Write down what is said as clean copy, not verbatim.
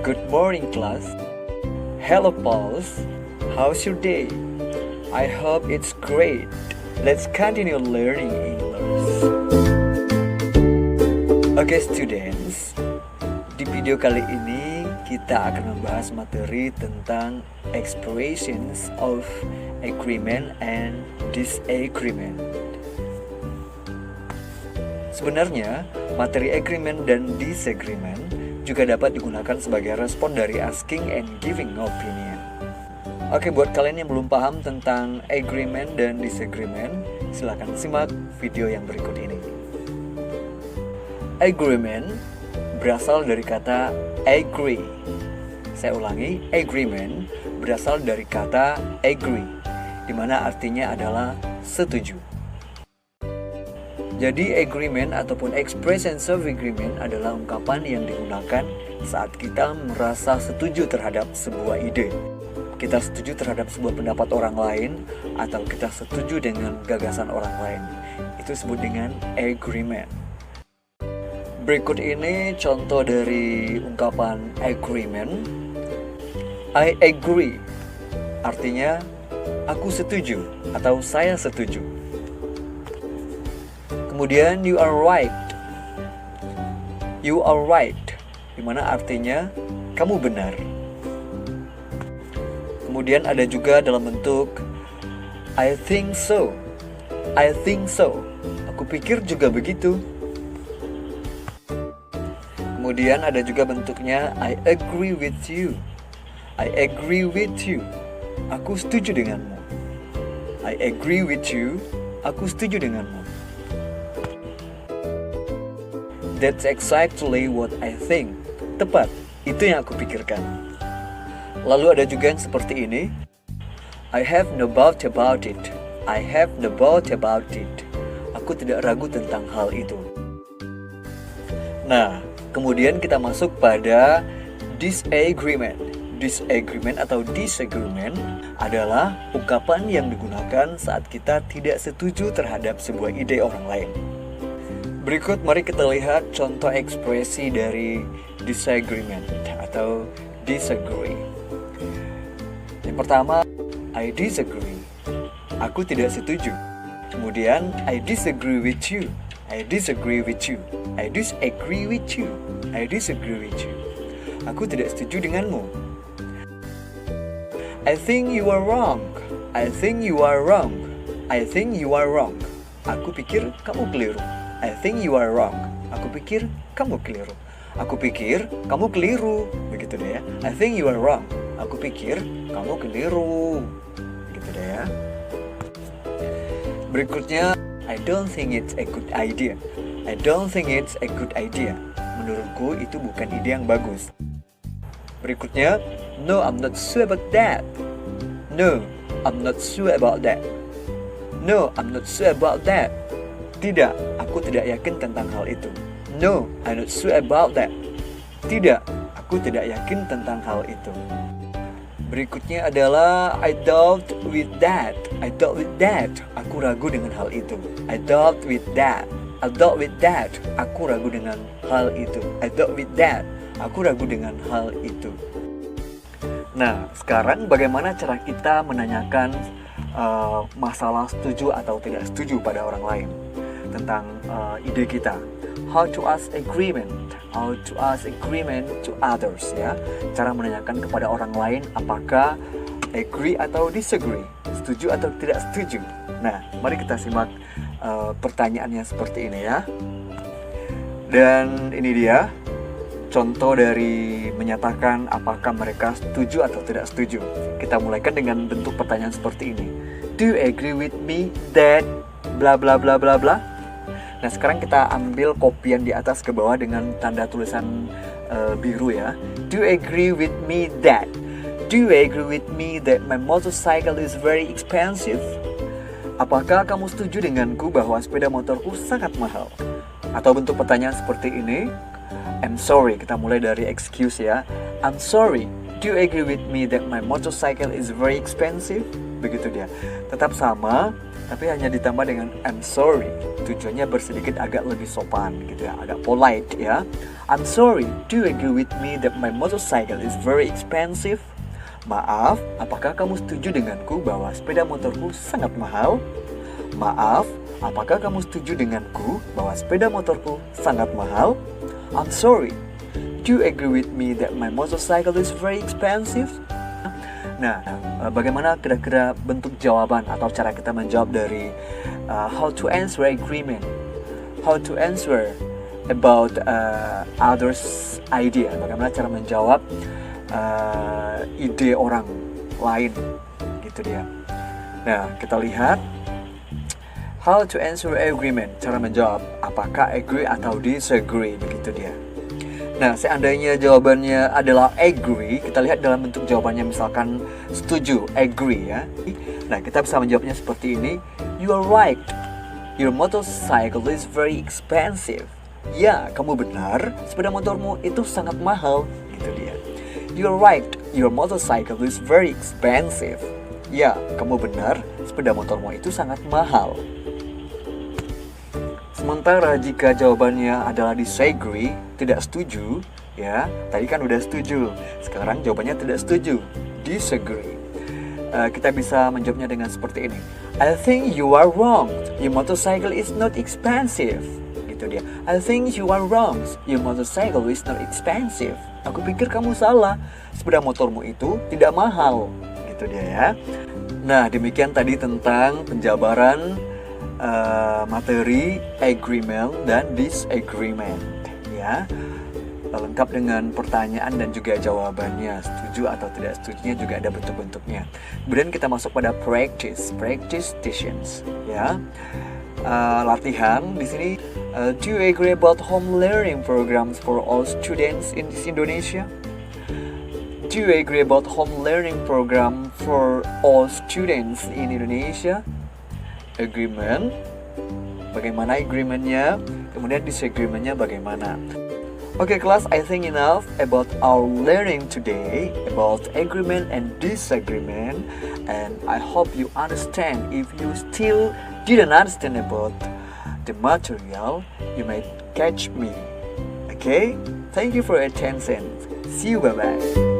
Good morning, class. Hello, Pauls. How's your day? I hope it's great. Let's continue learning English. Oke, students. Di video kali ini kita akan membahas materi tentang expressions of agreement and disagreement. Sebenarnya, materi agreement dan disagreement juga dapat digunakan sebagai respon dari asking and giving opinion. Oke, buat kalian yang belum paham tentang agreement dan disagreement, silakan simak video yang berikut ini. Agreement berasal dari kata agree. Saya ulangi, agreement berasal dari kata agree, di mana artinya adalah setuju. Jadi agreement ataupun expressions of agreement adalah ungkapan yang digunakan saat kita merasa setuju terhadap sebuah ide. Kita setuju terhadap sebuah pendapat orang lain atau kita setuju dengan gagasan orang lain. Itu disebut dengan agreement. Berikut ini contoh dari ungkapan agreement. I agree artinya aku setuju atau saya setuju. Kemudian you are right. You are right, dimana artinya kamu benar. Kemudian ada juga dalam bentuk I think so. I think so. Aku pikir juga begitu. Kemudian ada juga bentuknya I agree with you. I agree with you. Aku setuju denganmu. I agree with you. Aku setuju denganmu. That's exactly what I think. Tepat, itu yang aku pikirkan. Lalu ada juga yang seperti ini. I have no doubt about it. I have no doubt about it. Aku tidak ragu tentang hal itu. Nah, kemudian kita masuk pada disagreement. Disagreement atau disagreement adalah ungkapan yang digunakan saat kita tidak setuju terhadap sebuah ide orang lain. Berikut mari kita lihat contoh ekspresi dari disagreement atau disagree. Yang pertama, I disagree. Aku tidak setuju. Kemudian, I disagree with you. I disagree with you. I disagree with you. I disagree with you. Aku tidak setuju denganmu. I think you are wrong. I think you are wrong. I think you are wrong. Aku pikir kamu keliru. I think you are wrong. Aku pikir kamu keliru. Aku pikir kamu keliru. Begitu deh ya. I think you are wrong. Aku pikir kamu keliru. Gitu deh ya. Berikutnya, I don't think it's a good idea. I don't think it's a good idea. Menurutku itu bukan ide yang bagus. Berikutnya, no, I'm not sure about that. No, I'm not sure about that. No, I'm not sure about that. Tidak, aku tidak yakin tentang hal itu. No, I'm not sure about that. Tidak, aku tidak yakin tentang hal itu. Berikutnya adalah I doubt with that. I doubt with that. Aku ragu dengan hal itu. I doubt with that. I doubt with that. Aku ragu dengan hal itu. I doubt with that. Aku ragu dengan hal itu. Nah, sekarang bagaimana cara kita menanyakan masalah setuju atau tidak setuju pada orang lain tentang ide kita? How to ask agreement? How to ask agreement to others, ya. Cara menanyakan kepada orang lain apakah agree atau disagree, setuju atau tidak setuju. Nah, mari kita simak pertanyaannya seperti ini ya. Dan ini dia contoh dari menyatakan apakah mereka setuju atau tidak setuju. Kita mulaikan dengan bentuk pertanyaan seperti ini. Do you agree with me that bla bla bla bla bla? Nah, sekarang kita ambil kopian di atas ke bawah dengan tanda tulisan biru ya. Do you agree with me that? Do you agree with me that my motorcycle is very expensive? Apakah kamu setuju denganku bahwa sepeda motorku sangat mahal? Atau bentuk pertanyaan seperti ini. I'm sorry, kita mulai dari excuse ya. I'm sorry, do you agree with me that my motorcycle is very expensive? begitu dia. Tetap sama, tapi hanya ditambah dengan I'm sorry. Tujuannya bersedikit agak lebih sopan gitu ya, agak polite ya. I'm sorry, do you agree with me that my motorcycle is very expensive? Maaf, apakah kamu setuju denganku bahwa sepeda motorku sangat mahal? Maaf, apakah kamu setuju denganku bahwa sepeda motorku sangat mahal? I'm sorry, do you agree with me that my motorcycle is very expensive? Nah, bagaimana kira-kira bentuk jawaban atau cara kita menjawab dari how to answer agreement, how to answer about others' idea, bagaimana cara menjawab ide orang lain, gitu dia. Nah, kita lihat how to answer agreement, cara menjawab apakah agree atau disagree, begitu dia. Nah, seandainya jawabannya adalah agree, kita lihat dalam bentuk jawabannya misalkan setuju, agree ya. Nah, kita bisa menjawabnya seperti ini. You are right. Your motorcycle is very expensive. Ya, kamu benar. Sepeda motormu itu sangat mahal, gitu dia. You are right. Your motorcycle is very expensive. Ya, kamu benar. Sepeda motormu itu sangat mahal. Sementara jika jawabannya adalah disagree, tidak setuju, ya, tadi kan udah setuju, sekarang jawabannya tidak setuju, disagree. Kita bisa menjawabnya dengan seperti ini. I think you are wrong. Your motorcycle is not expensive. Gitu dia. I think you are wrong. Your motorcycle is not expensive. Aku pikir kamu salah. Sepeda motormu itu tidak mahal. Gitu dia ya. Nah, demikian tadi tentang penjabaran materi agreement dan disagreement ya, lengkap dengan pertanyaan dan juga jawabannya, setuju atau tidak setujunya juga ada bentuk-bentuknya. Kemudian kita masuk pada practice stations ya. Latihan di sini. Do you agree about home learning programs for all students in Indonesia? Do you agree about home learning program for all students in Indonesia? Agreement, bagaimana agreementnya, kemudian disagreementnya bagaimana. Okay class, I think enough about our learning today about agreement and disagreement, and I hope you understand. If you still didn't understand about the material, you might catch me. Okay, thank you for your attention. See you, bye bye.